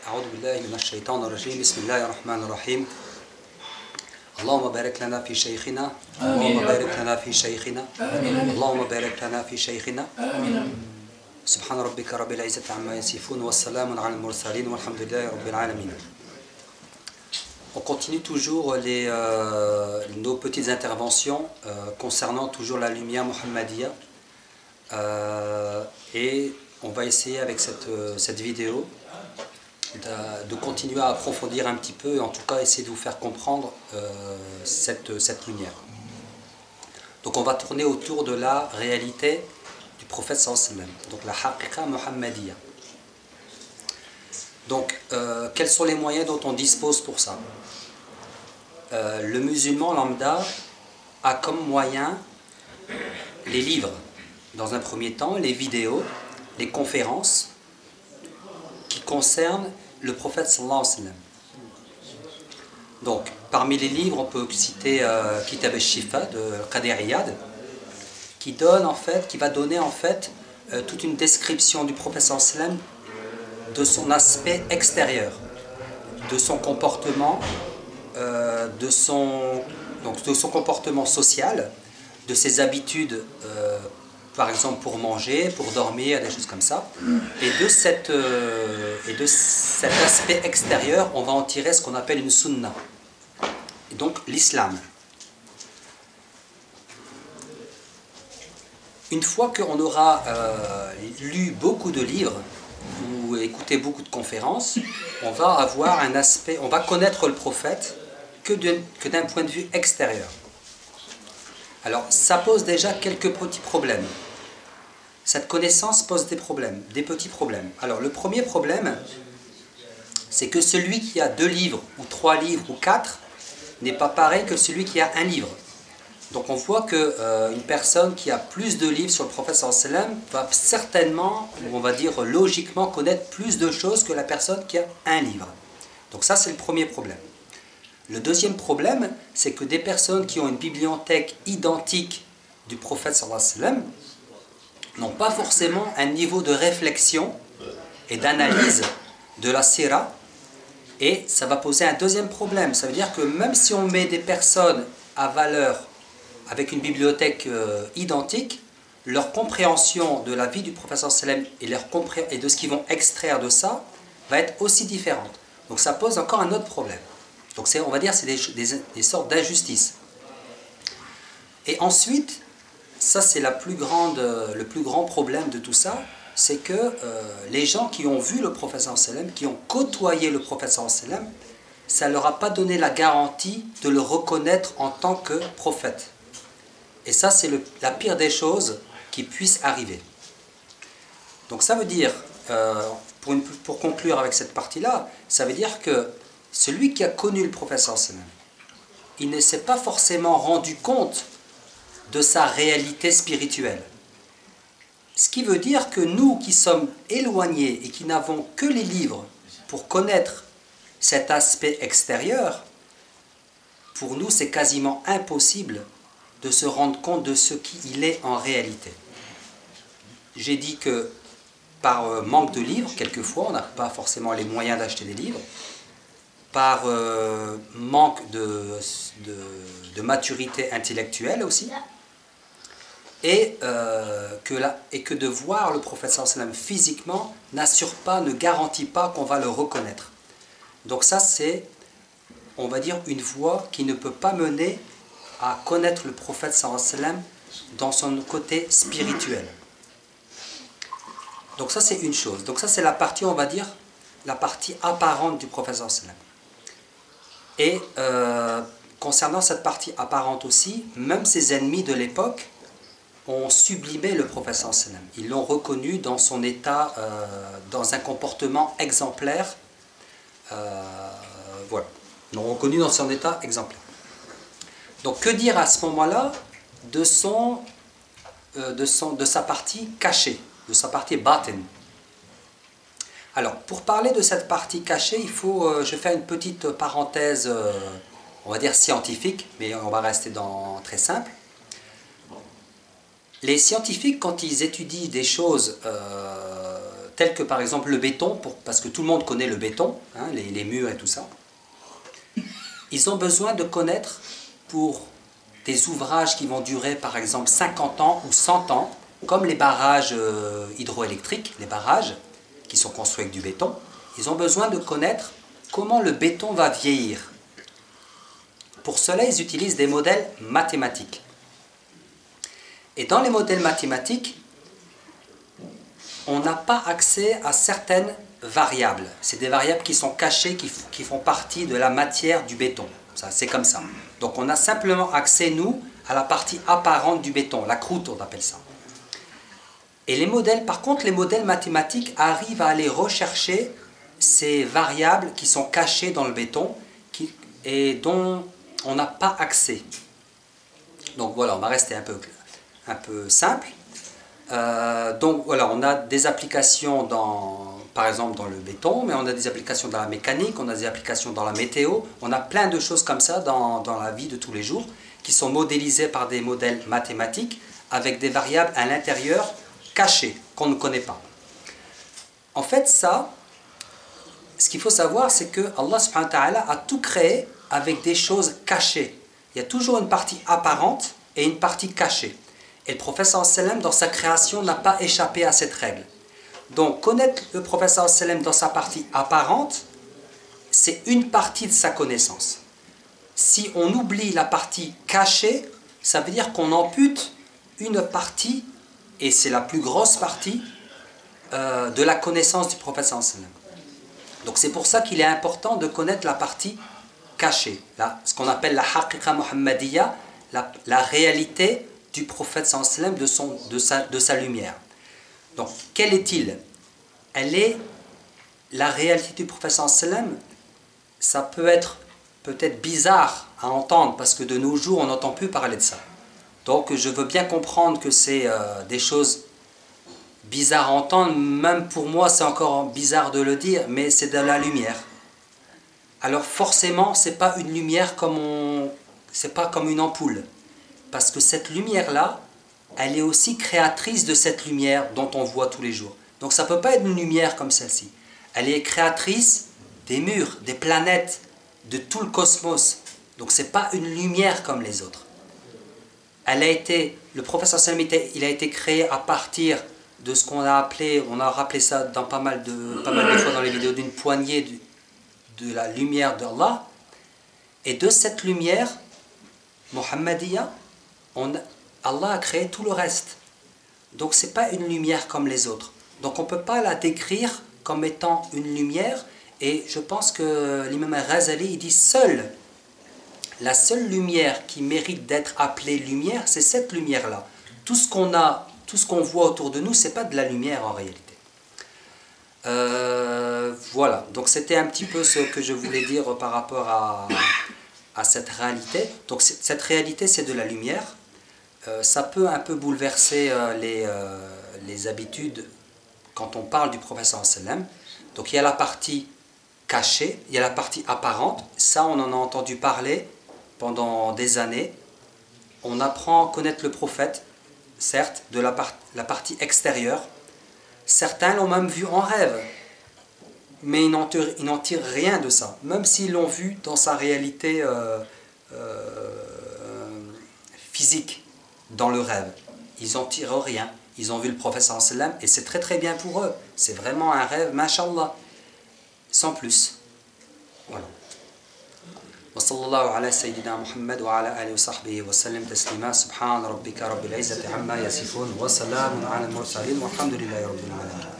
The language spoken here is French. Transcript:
أعوذ بالله من الشيطان الرجيم بسم الله الرحمن الرحيم اللهم بارك لنا في شيخنا اللهم بارك لنا في شيخنا اللهم بارك لنا في شيخنا سبحان ربك رب العزة عما يصفون والسلام على المرسلين والحمد لله رب العالمين. On continue toujours nos petites interventions concernant toujours la lumière Muhammadiyya et on va essayer avec cette vidéo de continuer à approfondir un petit peu et en tout cas essayer de vous faire comprendre cette lumière. Donc on va tourner autour de la réalité du prophète sallallahu alayhi wa sallam, donc la haqiqa Muhammadiyya. Donc quels sont les moyens dont on dispose pour ça? Le musulman lambda a comme moyen les livres, dans un premier temps, les vidéos, les conférences qui concernent le prophète sallallahu alayhi wa sallam. Donc, parmi les livres, on peut citer Kitab al-Shifa de Qadi Iyad, qui va donner en fait toute une description du prophète sallallahu alayhi wa sallam, de son aspect extérieur, de son comportement, de son comportement social, de ses habitudes, par exemple pour manger, pour dormir, des choses comme ça. Et de cet aspect extérieur, on va en tirer ce qu'on appelle une sunna. Et donc l'islam. Une fois qu'on aura lu beaucoup de livres ou écouté beaucoup de conférences, on va avoir un aspect, on va connaître le prophète que d'un point de vue extérieur. Alors, ça pose déjà quelques petits problèmes. Cette connaissance pose des petits problèmes. Alors, le premier problème, c'est que celui qui a 2 livres, ou 3 livres, ou 4, n'est pas pareil que celui qui a 1 livre. Donc, on voit qu'une personne qui a plus de livres sur le prophète sallallahu alayhi wa sallam va certainement, ou on va dire logiquement, connaître plus de choses que la personne qui a 1 livre. Donc, ça, c'est le premier problème. Le deuxième problème, c'est que des personnes qui ont une bibliothèque identique du prophète sallallahu alayhi wa sallam n'ont pas forcément un niveau de réflexion et d'analyse de la sira, et ça va poser un deuxième problème. Ça veut dire que même si on met des personnes à valeur avec une bibliothèque identique, leur compréhension de la vie du prophète sallallahu alayhi wa sallam et de ce qu'ils vont extraire de ça va être aussi différente. Donc ça pose encore un autre problème. Donc on va dire c'est des sortes d'injustices. Et ensuite, ça c'est le plus grand problème de tout ça, c'est que les gens qui ont vu le prophète sallallahu alayhi wa sallam, qui ont côtoyé le prophète sallallahu alayhi wa sallam, ça ne leur a pas donné la garantie de le reconnaître en tant que prophète. Et ça c'est la pire des choses qui puisse arriver. Donc ça veut dire, pour conclure avec cette partie-là, ça veut dire que celui qui a connu le prophète sallallahu alayhi wa sallam, il ne s'est pas forcément rendu compte de sa réalité spirituelle. Ce qui veut dire que nous qui sommes éloignés et qui n'avons que les livres pour connaître cet aspect extérieur, pour nous c'est quasiment impossible de se rendre compte de ce qu'il est en réalité. J'ai dit que par manque de livres, quelquefois on n'a pas forcément les moyens d'acheter des livres, par manque de maturité intellectuelle aussi, et que de voir le prophète sallallahu alayhi wa sallam physiquement ne garantit pas qu'on va le reconnaître. Donc ça c'est, on va dire, une voie qui ne peut pas mener à connaître le prophète sallallahu alayhi wa sallam dans son côté spirituel. Donc ça c'est une chose. Donc ça c'est la partie, on va dire, la partie apparente du prophète sallallahu alayhi wa sallam. Et concernant cette partie apparente aussi, même ses ennemis de l'époque ont sublimé le prophète sallallahu alayhi wa sallam. Ils l'ont reconnu dans son état, dans un comportement exemplaire. Voilà, ils l'ont reconnu dans son état exemplaire. Donc que dire à ce moment-là de sa partie cachée, de sa partie batin? Alors, pour parler de cette partie cachée, je fais une petite parenthèse, on va dire scientifique, mais on va rester très simple. Les scientifiques, quand ils étudient des choses tels que par exemple le béton, parce que tout le monde connaît le béton, hein, les murs et tout ça. Ils ont besoin de connaître pour des ouvrages qui vont durer par exemple 50 ans ou 100 ans, comme les barrages hydroélectriques, les barrages qui sont construits avec du béton. Ils ont besoin de connaître comment le béton va vieillir. Pour cela, ils utilisent des modèles mathématiques. Et dans les modèles mathématiques, on n'a pas accès à certaines variables. C'est des variables qui sont cachées, qui font partie de la matière du béton. C'est comme ça. Donc on a simplement accès, nous, à la partie apparente du béton, la croûte on appelle ça. Et les modèles, par contre, les modèles mathématiques arrivent à aller rechercher ces variables qui sont cachées dans le béton et dont on n'a pas accès. Donc voilà, on va rester un peu simple. Donc voilà, on a des applications par exemple dans le béton, mais on a des applications dans la mécanique, on a des applications dans la météo, on a plein de choses comme ça dans la vie de tous les jours qui sont modélisées par des modèles mathématiques avec des variables à l'intérieur cachées qu'on ne connaît pas. En fait, ça, ce qu'il faut savoir, c'est que Allah subhanahu wa ta'ala a tout créé avec des choses cachées. Il y a toujours une partie apparente et une partie cachée. Et le prophète sallam dans sa création n'a pas échappé à cette règle. Donc connaître le prophète sallam dans sa partie apparente, c'est une partie de sa connaissance. Si on oublie la partie cachée, ça veut dire qu'on ampute une partie, et c'est la plus grosse partie, de la connaissance du prophète sallam. Donc c'est pour ça qu'il est important de connaître la partie cachée, ce qu'on appelle la haqiqa muhammadiyya, la réalité du prophète sallam, de sa lumière. Donc, quel est-il? Elle est la réalité du prophète sallam. Ça peut être peut-être bizarre à entendre parce que de nos jours, on n'entend plus parler de ça. Donc, je veux bien comprendre que c'est des choses bizarres à entendre. Même pour moi, c'est encore bizarre de le dire, mais c'est de la lumière. Alors, forcément, c'est pas une lumière c'est pas comme une ampoule. Parce que cette lumière-là, elle est aussi créatrice de cette lumière dont on voit tous les jours. Donc ça ne peut pas être une lumière comme celle-ci. Elle est créatrice des murs, des planètes, de tout le cosmos. Donc ce n'est pas une lumière comme les autres. Le prophète sallam, il a été créé à partir de ce qu'on a appelé, on a rappelé ça dans pas mal de fois dans les vidéos, d'une poignée de la lumière d'Allah. Et de cette lumière, Muhammadiyya, Allah a créé tout le reste. Donc ce n'est pas une lumière comme les autres. Donc on ne peut pas la décrire comme étant une lumière. Et je pense que l'imam al-Ghazali, il dit la seule lumière qui mérite d'être appelée lumière, c'est cette lumière-là. Tout ce qu'on voit autour de nous, ce n'est pas de la lumière en réalité. Voilà, donc c'était un petit peu ce que je voulais dire par rapport à cette réalité. Donc cette réalité, c'est de la lumière. Ça peut un peu bouleverser les habitudes quand on parle du prophète sallam. Donc il y a la partie cachée, il y a la partie apparente. Ça, on en a entendu parler pendant des années. On apprend à connaître le prophète, certes, de la partie extérieure. Certains l'ont même vu en rêve. Mais ils n'en tirent rien de ça. Même s'ils l'ont vu dans sa réalité physique. Dans le rêve, ils n'en tirent rien. Ils ont vu le prophète sallam et c'est très très bien pour eux. C'est vraiment un rêve, mashallah, sans plus. Voilà. Wa sallallahu ala sayyidina Muhammad wa ala alihi wa sahbihi wa sallam taslima. Subhan rabbika rabbil izzati amma yasifun wa salamun ala al-mursalin walhamdulillahi rabbil alamin.